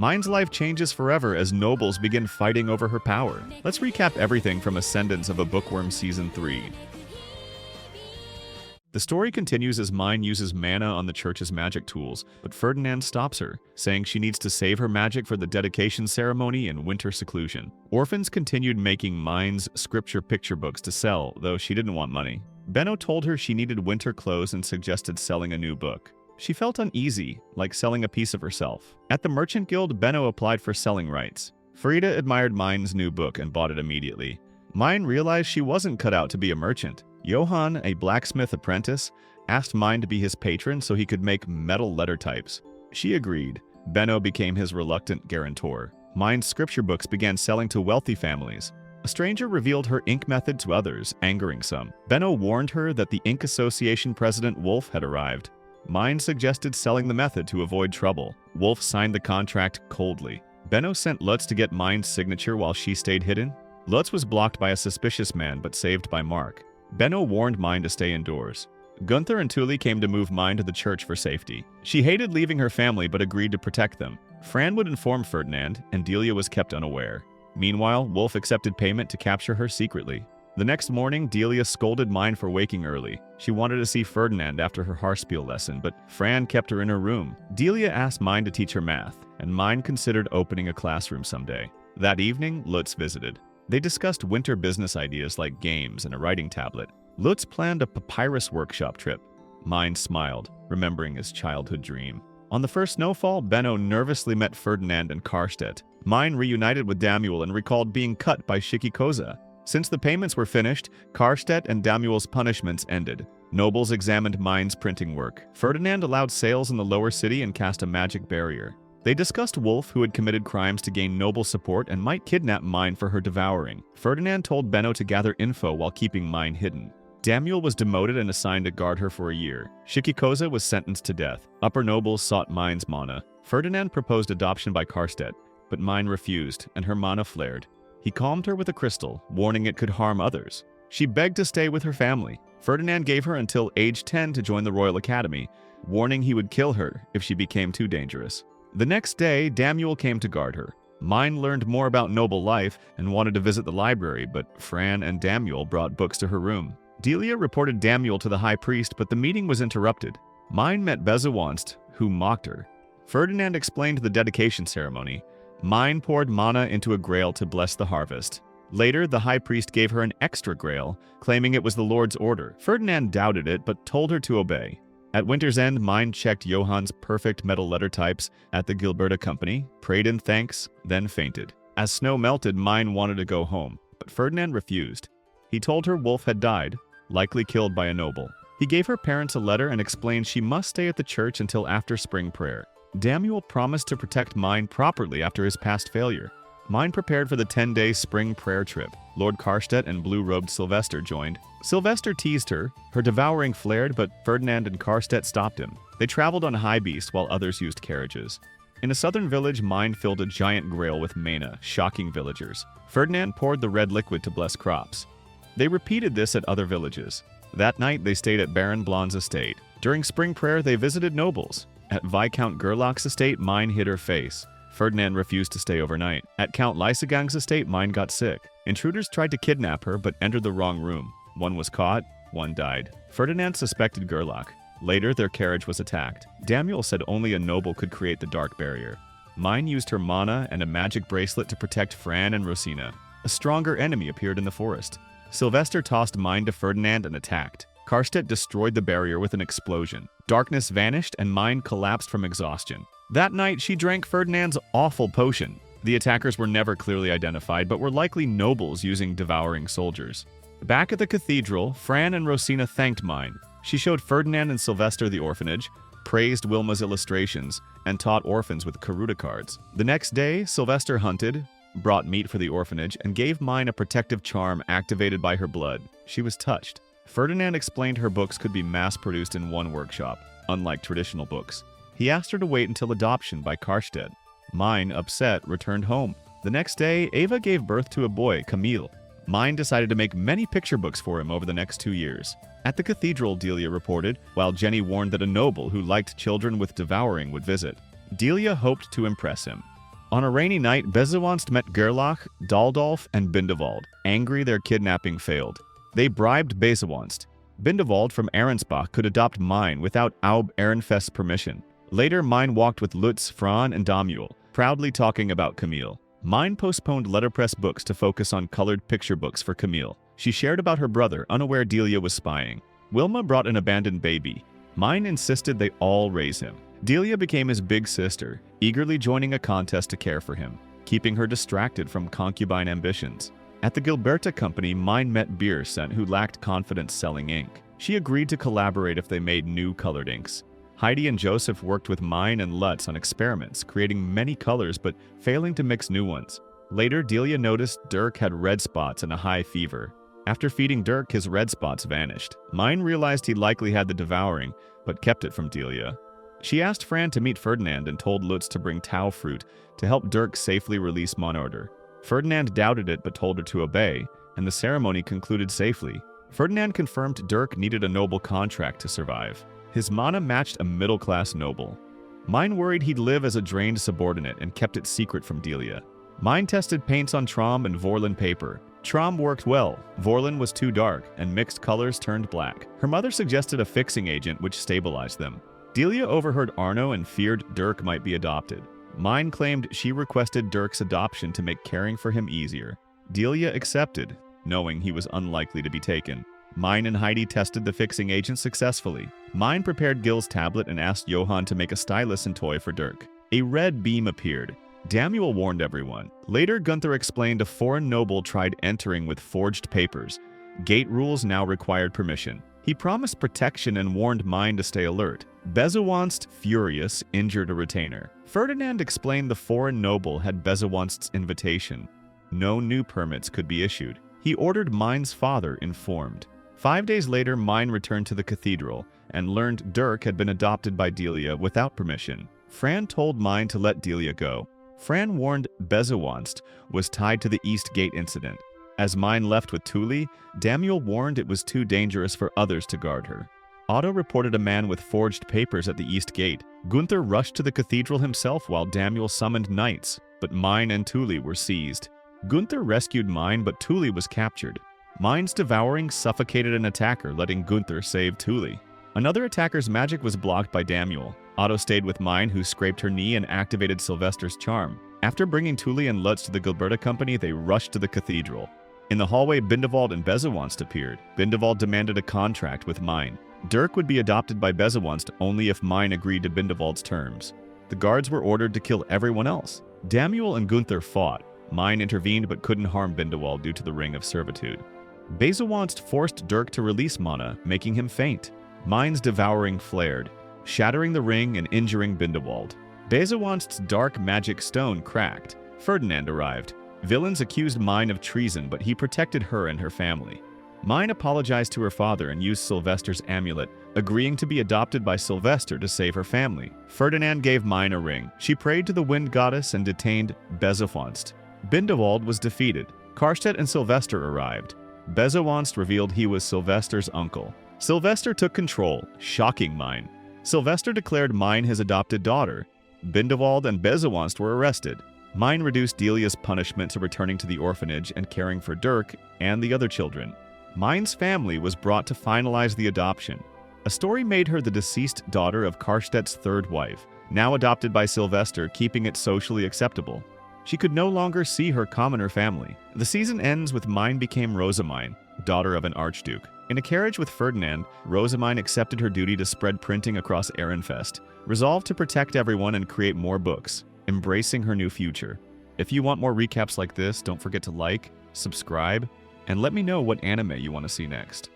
Myne's life changes forever as nobles begin fighting over her power. Let's recap everything from Ascendance of a Bookworm Season 3. The story continues as Myne uses mana on the church's magic tools, but Ferdinand stops her, saying she needs to save her magic for the dedication ceremony in winter seclusion. Orphans continued making Myne's scripture picture books to sell, though she didn't want money. Benno told her she needed winter clothes and suggested selling a new book. She felt uneasy, like selling a piece of herself. At the Merchant Guild, Benno applied for selling rights. Frida admired Myne's new book and bought it immediately. Myne realized she wasn't cut out to be a merchant. Johann, a blacksmith apprentice, asked Myne to be his patron so he could make metal letter types. She agreed. Benno became his reluctant guarantor. Myne's scripture books began selling to wealthy families. A stranger revealed her ink method to others, angering some. Benno warned her that the Ink Association president Wolf had arrived. Myne suggested selling the method to avoid trouble. Wolf signed the contract coldly. Benno sent Lutz to get Myne's signature while she stayed hidden. Lutz was blocked by a suspicious man but saved by Mark. Benno warned Myne to stay indoors. Gunther and Tully came to move Myne to the church for safety. She hated leaving her family but agreed to protect them. Fran would inform Ferdinand, and Delia was kept unaware. Meanwhile, Wolf accepted payment to capture her secretly. The next morning, Delia scolded Myne for waking early. She wanted to see Ferdinand after her Haarspiel lesson, but Fran kept her in her room. Delia asked Myne to teach her math, and Myne considered opening a classroom someday. That evening, Lutz visited. They discussed winter business ideas like games and a writing tablet. Lutz planned a papyrus workshop trip. Myne smiled, remembering his childhood dream. On the first snowfall, Benno nervously met Ferdinand and Karstedt. Myne reunited with Damuel and recalled being cut by Shikikoza. Since the payments were finished, Karstedt and Damuel's punishments ended. Nobles examined Myne's printing work. Ferdinand allowed sales in the lower city and cast a magic barrier. They discussed Wolf, who had committed crimes to gain noble support and might kidnap Myne for her devouring. Ferdinand told Benno to gather info while keeping Myne hidden. Damuel was demoted and assigned to guard her for a year. Shikikoza was sentenced to death. Upper nobles sought Myne's mana. Ferdinand proposed adoption by Karstedt, but Myne refused, and her mana flared. He calmed her with a crystal, warning it could harm others. She begged to stay with her family. Ferdinand gave her until age 10 to join the Royal Academy, warning he would kill her if she became too dangerous. The next day, Damuel came to guard her. Myne learned more about noble life and wanted to visit the library, but Fran and Damuel brought books to her room. Delia reported Damuel to the high priest, but the meeting was interrupted. Myne met Bezawanst, who mocked her. Ferdinand explained the dedication ceremony. Myne poured mana into a grail to bless the harvest. Later, the high priest gave her an extra grail, claiming it was the Lord's order. Ferdinand doubted it, but told her to obey. At winter's end, Myne checked Johann's perfect metal letter types at the Gilberta Company, prayed in thanks, then fainted. As snow melted, Myne wanted to go home, but Ferdinand refused. He told her Wolf had died, likely killed by a noble. He gave her parents a letter and explained she must stay at the church until after spring prayer. Damuel promised to protect Myne properly after his past failure. Myne prepared for the 10-day spring prayer trip. Lord Karstedt and blue-robed Sylvester joined. Sylvester teased her. Her devouring flared, but Ferdinand and Karstedt stopped him. They traveled on high beasts while others used carriages. In a southern village, Myne filled a giant grail with mana, shocking villagers. Ferdinand poured the red liquid to bless crops. They repeated this at other villages. That night, they stayed at Baron Blond's estate. During spring prayer, they visited nobles. At Viscount Gerlach's estate, Myne hid her face. Ferdinand refused to stay overnight. At Count Lysagang's estate, Myne got sick. Intruders tried to kidnap her, but entered the wrong room. One was caught, one died. Ferdinand suspected Gerlach. Later, their carriage was attacked. Damuel said only a noble could create the dark barrier. Myne used her mana and a magic bracelet to protect Fran and Rosina. A stronger enemy appeared in the forest. Sylvester tossed Myne to Ferdinand and attacked. Karstedt destroyed the barrier with an explosion. Darkness vanished and Myne collapsed from exhaustion. That night, she drank Ferdinand's awful potion. The attackers were never clearly identified, but were likely nobles using devouring soldiers. Back at the cathedral, Fran and Rosina thanked Myne. She showed Ferdinand and Sylvester the orphanage, praised Wilma's illustrations, and taught orphans with Karuta cards. The next day, Sylvester hunted, brought meat for the orphanage, and gave Myne a protective charm activated by her blood. She was touched. Ferdinand explained her books could be mass-produced in one workshop, unlike traditional books. He asked her to wait until adoption by Karstedt. Myne, upset, returned home. The next day, Ava gave birth to a boy, Camille. Myne decided to make many picture books for him over the next 2 years. At the cathedral, Delia reported, while Jenny warned that a noble who liked children with devouring would visit. Delia hoped to impress him. On a rainy night, Bezowanst met Gerlach, Daldolf, and Bindewald. Angry their kidnapping failed. They bribed Bezowanst. Bindewald from Ahrensbach could adopt Myne without Ehrenfest's permission. Later, Myne walked with Lutz, Fran, and Damuel, proudly talking about Camille. Myne postponed letterpress books to focus on colored picture books for Camille. She shared about her brother, unaware Delia was spying. Wilma brought an abandoned baby. Myne insisted they all raise him. Delia became his big sister, eagerly joining a contest to care for him, keeping her distracted from concubine ambitions. At the Gilberta Company, Myne met Biersen, who lacked confidence selling ink. She agreed to collaborate if they made new colored inks. Heidi and Joseph worked with Myne and Lutz on experiments, creating many colors but failing to mix new ones. Later, Delia noticed Dirk had red spots and a high fever. After feeding Dirk, his red spots vanished. Myne realized he likely had the devouring, but kept it from Delia. She asked Fran to meet Ferdinand and told Lutz to bring Tau fruit to help Dirk safely release Monorder. Ferdinand doubted it but told her to obey, and the ceremony concluded safely. Ferdinand confirmed Dirk needed a noble contract to survive. His mana matched a middle-class noble. Myne worried he'd live as a drained subordinate and kept it secret from Delia. Myne tested paints on Trom and Vorlin paper. Trom worked well, Vorlin was too dark, and mixed colors turned black. Her mother suggested a fixing agent which stabilized them. Delia overheard Arno and feared Dirk might be adopted. Myne claimed she requested Dirk's adoption to make caring for him easier. Delia accepted, knowing he was unlikely to be taken. Myne and Heidi tested the fixing agent successfully. Myne prepared Gil's tablet and asked Johann to make a stylus and toy for Dirk. A red beam appeared. Damuel warned everyone. Later, Gunther explained a foreign noble tried entering with forged papers. Gate rules now required permission. He promised protection and warned Myne to stay alert. Bezowanst, furious, injured a retainer. Ferdinand explained the foreign noble had Bezowanst's invitation. No new permits could be issued. He ordered Myne's father informed. 5 days later, Myne returned to the cathedral and learned Dirk had been adopted by Delia without permission. Fran told Myne to let Delia go. Fran warned Bezowanst was tied to the East Gate incident. As Myne left with Thule, Damuel warned it was too dangerous for others to guard her. Otto reported a man with forged papers at the East Gate. Gunther rushed to the cathedral himself while Damuel summoned knights, but Myne and Thule were seized. Gunther rescued Myne, but Thule was captured. Myne's devouring suffocated an attacker, letting Gunther save Thule. Another attacker's magic was blocked by Damuel. Otto stayed with Myne, who scraped her knee and activated Sylvester's charm. After bringing Thule and Lutz to the Gilberta Company, they rushed to the cathedral. In the hallway, Bindewald and Bezowanst appeared. Bindewald demanded a contract with Myne. Dirk would be adopted by Bezowanst only if Myne agreed to Bindewald's terms. The guards were ordered to kill everyone else. Damuel and Gunther fought. Myne intervened but couldn't harm Bindewald due to the Ring of Servitude. Bezowanst forced Dirk to release mana, making him faint. Myne's devouring flared, shattering the ring and injuring Bindewald. Bezowanst's dark magic stone cracked. Ferdinand arrived. Villains accused Myne of treason, but he protected her and her family. Myne apologized to her father and used Sylvester's amulet, agreeing to be adopted by Sylvester to save her family. Ferdinand gave Myne a ring. She prayed to the wind goddess and detained Bezowanst. Bindewald was defeated. Karstedt and Sylvester arrived. Bezowanst revealed he was Sylvester's uncle. Sylvester took control, shocking Myne. Sylvester declared Myne his adopted daughter. Bindewald and Bezowanst were arrested. Myne reduced Delia's punishment to returning to the orphanage and caring for Dirk and the other children. Myne's family was brought to finalize the adoption. A story made her the deceased daughter of Karstedt's third wife, now adopted by Sylvester, keeping it socially acceptable. She could no longer see her commoner family. The season ends with Myne became Rosamine, daughter of an archduke. In a carriage with Ferdinand, Rosamine accepted her duty to spread printing across Ehrenfest, resolved to protect everyone and create more books, embracing her new future. If you want more recaps like this, don't forget to like, subscribe, and let me know what anime you want to see next.